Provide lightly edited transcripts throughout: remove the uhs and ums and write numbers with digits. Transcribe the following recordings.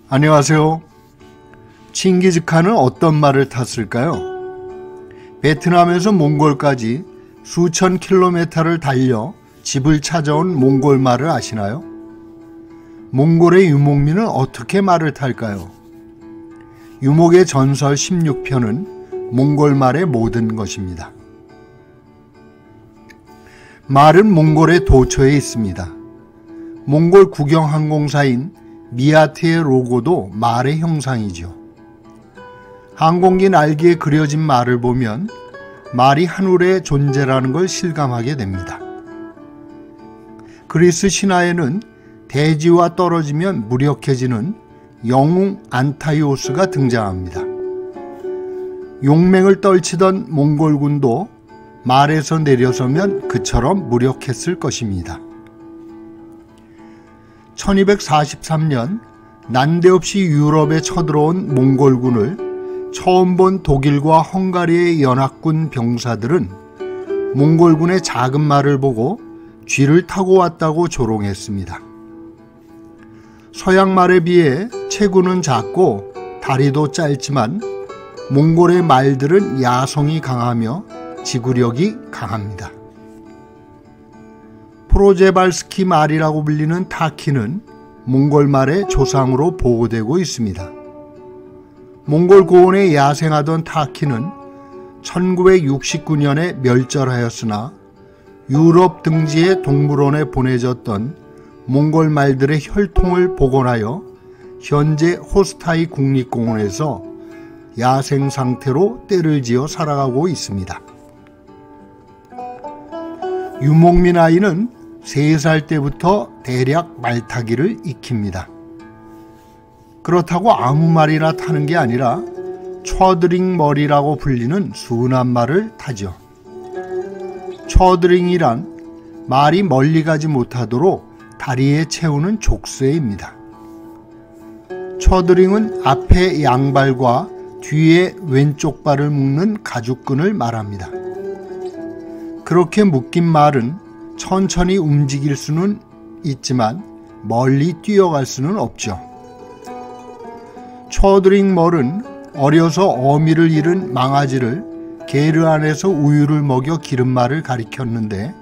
안녕하세요. 칭기즈칸은 어떤 말을 탔을까요? 베트남에서 몽골까지 수천 킬로미터를 달려 집을 찾아온 몽골 말을 아시나요? 몽골의 유목민은 어떻게 말을 탈까요? 유목의 전설 16편은 몽골 말의 모든 것입니다. 말은 몽골의 도처에 있습니다. 몽골 국영항공사인 미아트의 로고도 말의 형상이죠. 항공기 날개에 그려진 말을 보면 말이 하늘의 존재라는 걸 실감하게 됩니다. 그리스 신화에는 대지와 떨어지면 무력해지는 영웅 안타이오스가 등장합니다. 용맹을 떨치던 몽골군도 말에서 내려서면 그처럼 무력했을 것입니다. 1243년 난데없이 유럽에 쳐들어온 몽골군을 처음 본 독일과 헝가리의 연합군 병사들은 몽골군의 작은 말을 보고 쥐를 타고 왔다고 조롱했습니다. 서양 말에 비해 체구는 작고 다리도 짧지만 몽골의 말들은 야성이 강하며 지구력이 강합니다. 프로제발스키 말이라고 불리는 타키는 몽골 말의 조상으로 보고되고 있습니다. 몽골 고원에 야생하던 타키는 1969년에 멸절하였으나 유럽 등지의 동물원에 보내졌던 몽골 말들의 혈통을 복원하여 현재 호스타이 국립공원에서 야생 상태로 떼를 지어 살아가고 있습니다. 유목민 아이는 3살 때부터 대략 말타기를 익힙니다. 그렇다고 아무 말이나 타는 게 아니라 처드링 머리라고 불리는 순한 말을 타죠. 처드링이란 말이 멀리 가지 못하도록 다리에 채우는 족쇄입니다. 처드링은 앞에 양발과 뒤에 왼쪽 발을 묶는 가죽끈을 말합니다. 그렇게 묶인 말은 천천히 움직일 수는 있지만 멀리 뛰어갈 수는 없죠. 처드링 멀은 어려서 어미를 잃은 망아지를 게르 안에서 우유를 먹여 기른 말을 가리켰는데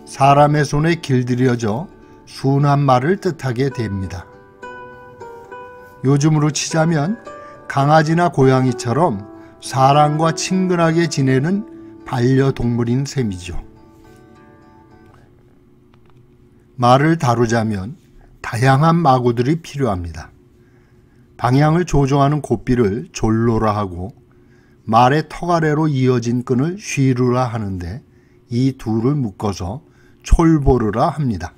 사람의 손에 길들여져 순한 말을 뜻하게 됩니다. 요즘으로 치자면 강아지나 고양이처럼 사람과 친근하게 지내는 반려동물인 셈이죠. 말을 다루자면 다양한 마구들이 필요합니다. 방향을 조정하는 고삐를 졸로라 하고 말의 턱 아래로 이어진 끈을 쉬루라 하는데 이 둘을 묶어서 촐보르라 합니다.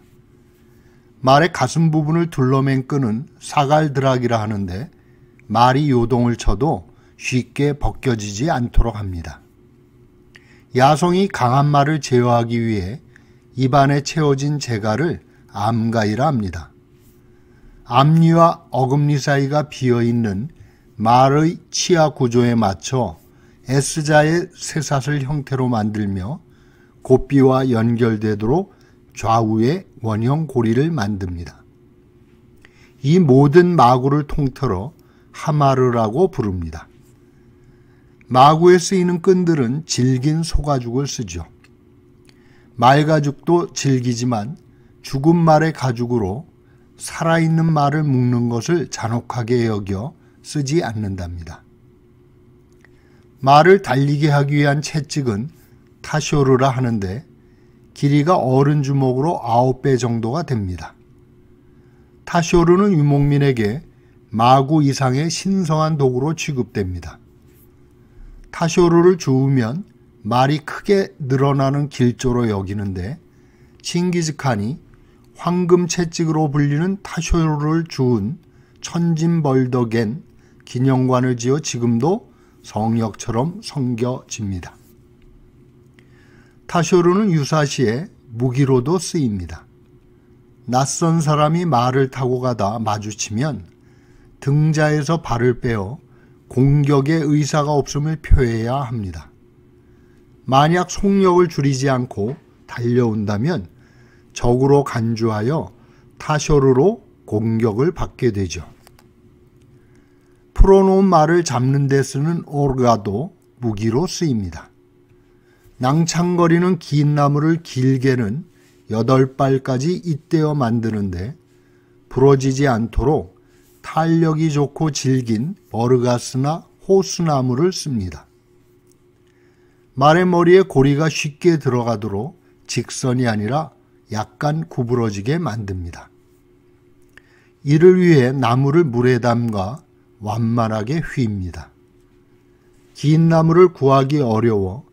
말의 가슴 부분을 둘러맨 끈은 사갈드락이라 하는데 말이 요동을 쳐도 쉽게 벗겨지지 않도록 합니다. 야성이 강한 말을 제어하기 위해 입안에 채워진 재갈을 암가이라 합니다. 앞니와 어금니 사이가 비어있는 말의 치아 구조에 맞춰 S자의 쇠사슬 형태로 만들며 고삐와 연결되도록 좌우에 원형 고리를 만듭니다. 이 모든 마구를 통틀어 하마르라고 부릅니다. 마구에 쓰이는 끈들은 질긴 소가죽을 쓰죠. 말가죽도 질기지만 죽은 말의 가죽으로 살아있는 말을 묶는 것을 잔혹하게 여겨 쓰지 않는답니다. 말을 달리게 하기 위한 채찍은 타쇼르라 하는데 길이가 어른 주먹으로 9배 정도가 됩니다. 타쇼르는 유목민에게 마구 이상의 신성한 도구로 취급됩니다. 타쇼르를 주우면 말이 크게 늘어나는 길조로 여기는데 칭기즈칸이 황금 채찍으로 불리는 타쇼르를 주운 천진벌덕엔 기념관을 지어 지금도 성역처럼 섬겨집니다. 타쇼르는 유사시에 무기로도 쓰입니다. 낯선 사람이 말을 타고 가다 마주치면 등자에서 발을 빼어 공격의 의사가 없음을 표해야 합니다. 만약 속력을 줄이지 않고 달려온다면 적으로 간주하여 타쇼르로 공격을 받게 되죠. 풀어놓은 말을 잡는 데 쓰는 오르가도 무기로 쓰입니다. 낭창거리는 긴 나무를 길게는 8발까지 잇대어 만드는데 부러지지 않도록 탄력이 좋고 질긴 버르가스나 호수나무를 씁니다. 말의 머리에 고리가 쉽게 들어가도록 직선이 아니라 약간 구부러지게 만듭니다. 이를 위해 나무를 물에 담가 완만하게 휘입니다. 긴 나무를 구하기 어려워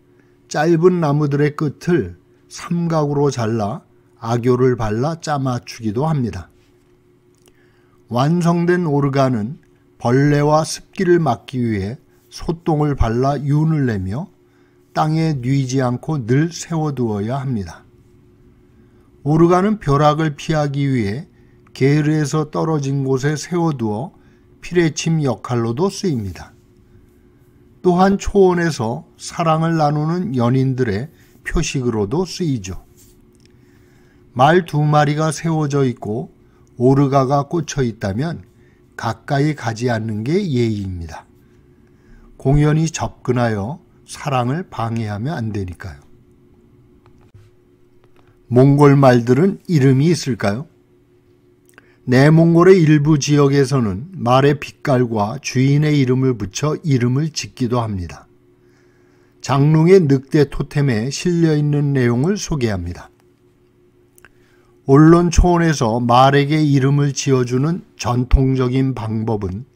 짧은 나무들의 끝을 삼각으로 잘라 악교를 발라 짜맞추기도 합니다. 완성된 오르간은 벌레와 습기를 막기 위해 소똥을 발라 윤을 내며 땅에 뉘지 않고 늘 세워두어야 합니다. 오르간은 벼락을 피하기 위해 게르에서 떨어진 곳에 세워두어 피레침 역할로도 쓰입니다. 또한 초원에서 사랑을 나누는 연인들의 표식으로도 쓰이죠. 말 2마리가 세워져 있고 오르가가 꽂혀 있다면 가까이 가지 않는 게 예의입니다. 공연히 접근하여 사랑을 방해하면 안 되니까요. 몽골 말들은 이름이 있을까요? 내몽골의 일부 지역에서는 말의 빛깔과 주인의 이름을 붙여 이름을 짓기도 합니다. 장롱의 늑대 토템에 실려있는 내용을 소개합니다. 온론 초원에서 말에게 이름을 지어주는 전통적인 방법은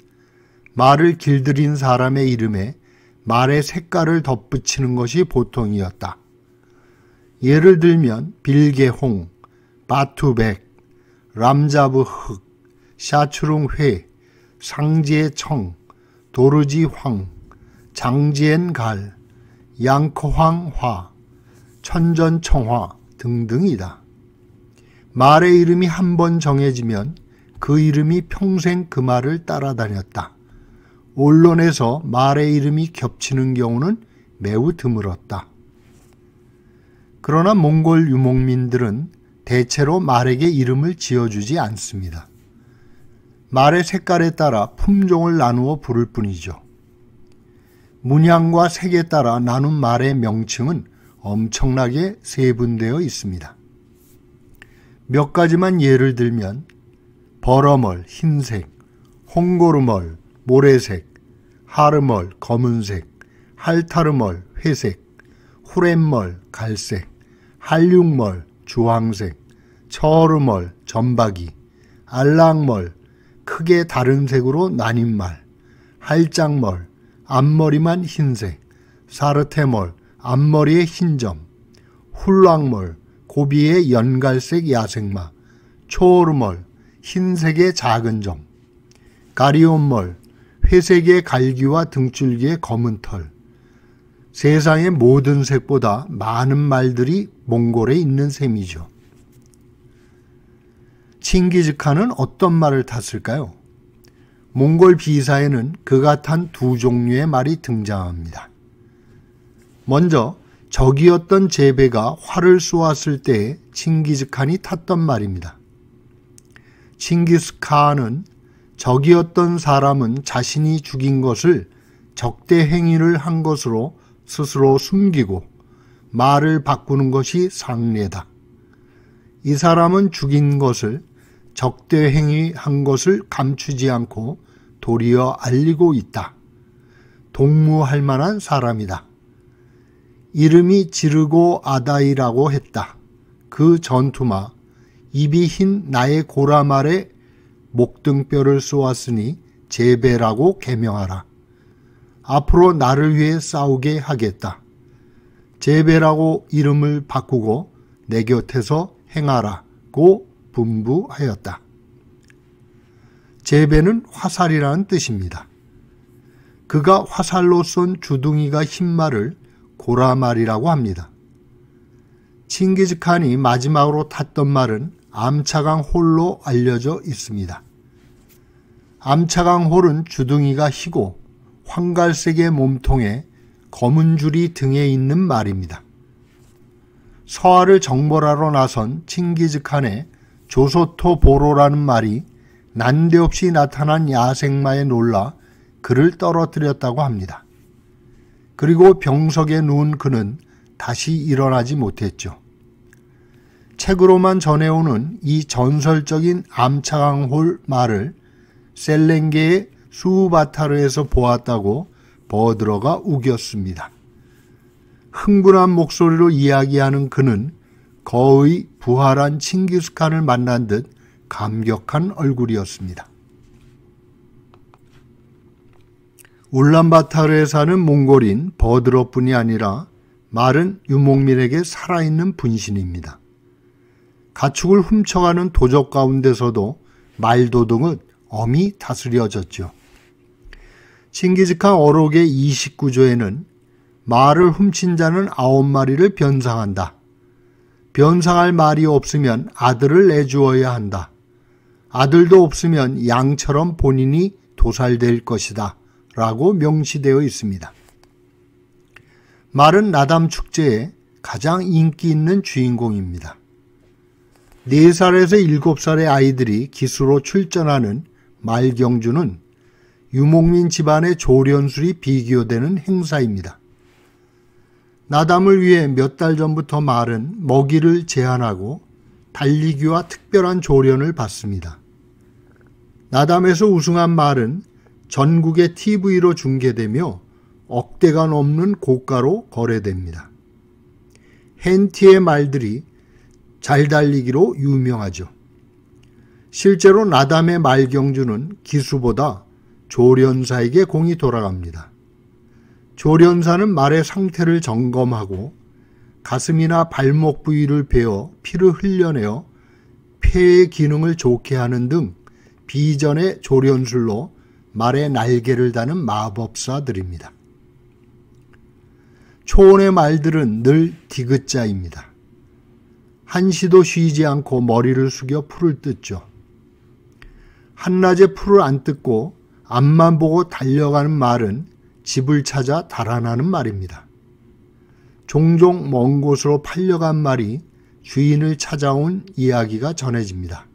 말을 길들인 사람의 이름에 말의 색깔을 덧붙이는 것이 보통이었다. 예를 들면 빌게홍, 바투백, 람자브흑, 샤추룽회, 상지에청, 도르지황, 장지엔갈, 양커황화, 천전청화 등등이다. 말의 이름이 한 번 정해지면 그 이름이 평생 그 말을 따라다녔다. 온론에서 말의 이름이 겹치는 경우는 매우 드물었다. 그러나 몽골 유목민들은 대체로 말에게 이름을 지어주지 않습니다. 말의 색깔에 따라 품종을 나누어 부를 뿐이죠. 문양과 색에 따라 나눈 말의 명칭은 엄청나게 세분되어 있습니다. 몇 가지만 예를 들면 버러멀 흰색, 홍고르멀 모래색, 하르멀 검은색, 할타르멀 회색, 후렛멀 갈색, 할륙멀 주황색, 처르멀 점박이, 알랑멀 크게 다른 색으로 나뉜 말, 할짱멀 앞머리만 흰색, 사르테멀 앞머리에 흰 점, 훌랑멀 고비의 연갈색 야생마, 초르멀 흰색의 작은 점, 가리온멀 회색의 갈기와 등줄기의 검은 털. 세상의 모든 색보다 많은 말들이 몽골에 있는 셈이죠. 칭기즈칸은 어떤 말을 탔을까요? 몽골 비사에는 그가 탄 2종류의 말이 등장합니다. 먼저 적이었던 제베가 활을 쏘았을 때 칭기즈칸이 탔던 말입니다. 칭기스칸은 적이었던 사람은 자신이 죽인 것을 적대 행위를 한 것으로 스스로 숨기고 말을 바꾸는 것이 상례다. 이 사람은 죽인 것을 적대 행위한 것을 감추지 않고 도리어 알리고 있다. 동무할 만한 사람이다. 이름이 지르고 아다이라고 했다. 그 전투마 입이 흰 나의 고라말에 목등뼈를 쏘았으니 제베라고 계명하라. 앞으로 나를 위해 싸우게 하겠다. 제베라고 이름을 바꾸고 내 곁에서 행하라고 분부하였다. 제베는 화살이라는 뜻입니다. 그가 화살로 쏜 주둥이가 흰 말을 고라말이라고 합니다. 칭기즈칸이 마지막으로 탔던 말은 암차강 홀로 알려져 있습니다. 암차강 홀은 주둥이가 희고 황갈색의 몸통에 검은 줄이 등에 있는 말입니다. 서하를 정벌하러 나선 칭기즈칸의 조소토 보로라는 말이 난데없이 나타난 야생마에 놀라 그를 떨어뜨렸다고 합니다. 그리고 병석에 누운 그는 다시 일어나지 못했죠. 책으로만 전해오는 이 전설적인 암차강홀 말을 셀렌게의 수바타르에서 보았다고 버드러가 우겼습니다. 흥분한 목소리로 이야기하는 그는 거의 부활한 칭기스칸을 만난 듯 감격한 얼굴이었습니다. 울란바타르에 사는 몽골인 버드러뿐이 아니라 말은 유목민에게 살아있는 분신입니다. 가축을 훔쳐가는 도적 가운데서도 말도둑은 엄히 다스려졌죠. 칭기즈칸 어록의 29조에는 말을 훔친 자는 9마리를 변상한다. 변상할 말이 없으면 아들을 내주어야 한다. 아들도 없으면 양처럼 본인이 도살될 것이다. 라고 명시되어 있습니다. 말은 나담 축제에 가장 인기 있는 주인공입니다. 4살에서 7살의 아이들이 기수로 출전하는 말경주는 유목민 집안의 조련술이 비교되는 행사입니다. 나담을 위해 몇 달 전부터 말은 먹이를 제한하고 달리기와 특별한 조련을 받습니다. 나담에서 우승한 말은 전국의 TV로 중계되며 억대가 넘는 고가로 거래됩니다. 헨티의 말들이 잘 달리기로 유명하죠. 실제로 나담의 말경주는 기수보다 조련사에게 공이 돌아갑니다. 조련사는 말의 상태를 점검하고 가슴이나 발목 부위를 베어 피를 흘려내어 폐의 기능을 좋게 하는 등 비전의 조련술로 말의 날개를 다는 마법사들입니다. 초원의 말들은 늘 디귿자입니다. 한시도 쉬지 않고 머리를 숙여 풀을 뜯죠. 한낮에 풀을 안 뜯고 앞만 보고 달려가는 말은 집을 찾아 달아나는 말입니다. 종종 먼 곳으로 팔려간 말이 주인을 찾아온 이야기가 전해집니다.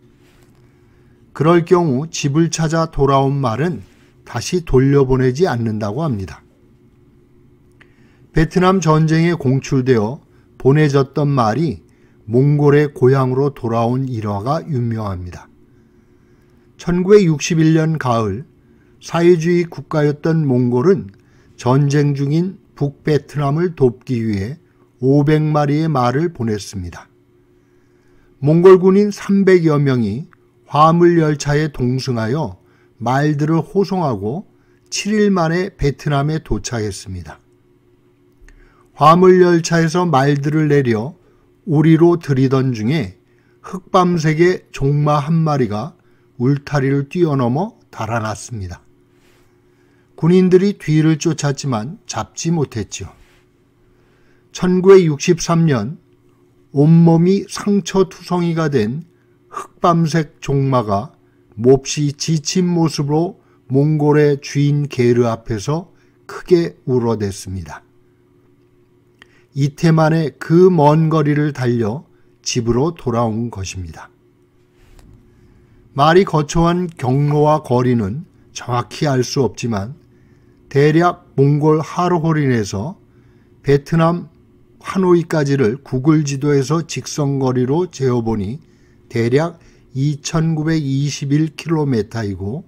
그럴 경우 집을 찾아 돌아온 말은 다시 돌려보내지 않는다고 합니다. 베트남 전쟁에 공출되어 보내졌던 말이 몽골의 고향으로 돌아온 일화가 유명합니다. 1961년 가을 사회주의 국가였던 몽골은 전쟁 중인 북베트남을 돕기 위해 500마리의 말을 보냈습니다. 몽골 군인 300여 명이 화물열차에 동승하여 말들을 호송하고 7일 만에 베트남에 도착했습니다. 화물열차에서 말들을 내려 우리로 들이던 중에 흑밤색의 종마 한 마리가 울타리를 뛰어넘어 달아났습니다. 군인들이 뒤를 쫓았지만 잡지 못했죠. 1963년 온몸이 상처투성이가 된 흑밤색 종마가 몹시 지친 모습으로 몽골의 주인 게르 앞에서 크게 울어댔습니다. 이태 만에 그 먼 거리를 달려 집으로 돌아온 것입니다. 말이 거쳐한 경로와 거리는 정확히 알 수 없지만 대략 몽골 하르호린에서 베트남 하노이까지를 구글 지도에서 직선거리로 재어보니 대략 2921km이고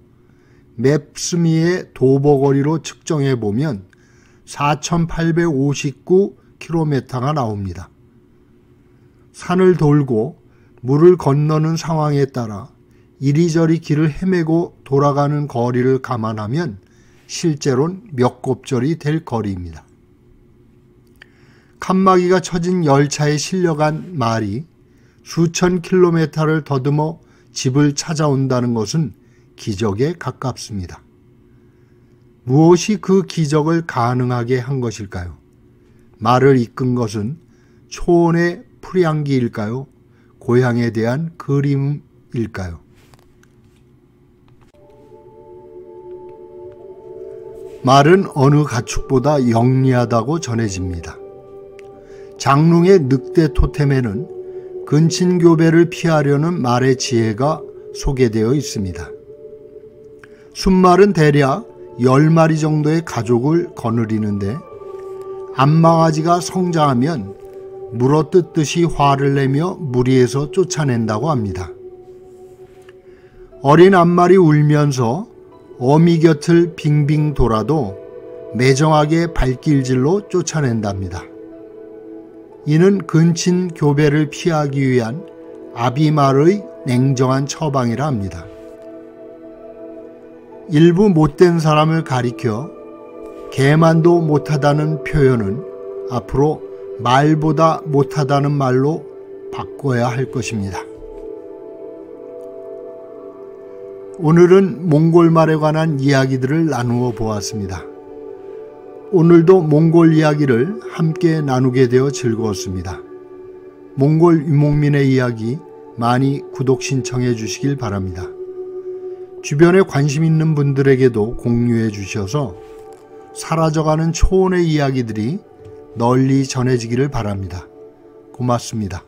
맵스미의 도보거리로 측정해보면 4859km가 나옵니다. 산을 돌고 물을 건너는 상황에 따라 이리저리 길을 헤매고 돌아가는 거리를 감안하면 실제로는 몇 곱절이 될 거리입니다. 칸막이가 쳐진 열차에 실려간 말이 수천 킬로미터를 더듬어 집을 찾아온다는 것은 기적에 가깝습니다. 무엇이 그 기적을 가능하게 한 것일까요? 말을 이끈 것은 초원의 풀향기일까요? 고향에 대한 그리움일까요? 말은 어느 가축보다 영리하다고 전해집니다. 장룽의 늑대 토템에는 근친교배를 피하려는 말의 지혜가 소개되어 있습니다. 순말은 대략 10마리 정도의 가족을 거느리는데 암망아지가 성장하면 물어뜯듯이 화를 내며 무리에서 쫓아낸다고 합니다. 어린 암말이 울면서 어미 곁을 빙빙 돌아도 매정하게 발길질로 쫓아낸답니다. 이는 근친 교배를 피하기 위한 아비말의 냉정한 처방이라 합니다. 일부 못된 사람을 가리켜 개만도 못하다는 표현은 앞으로 말보다 못하다는 말로 바꿔야 할 것입니다. 오늘은 몽골말에 관한 이야기들을 나누어 보았습니다. 오늘도 몽골 이야기를 함께 나누게 되어 즐거웠습니다. 몽골 유목민의 이야기 많이 구독 신청해 주시길 바랍니다. 주변에 관심 있는 분들에게도 공유해 주셔서 사라져가는 초원의 이야기들이 널리 전해지기를 바랍니다. 고맙습니다.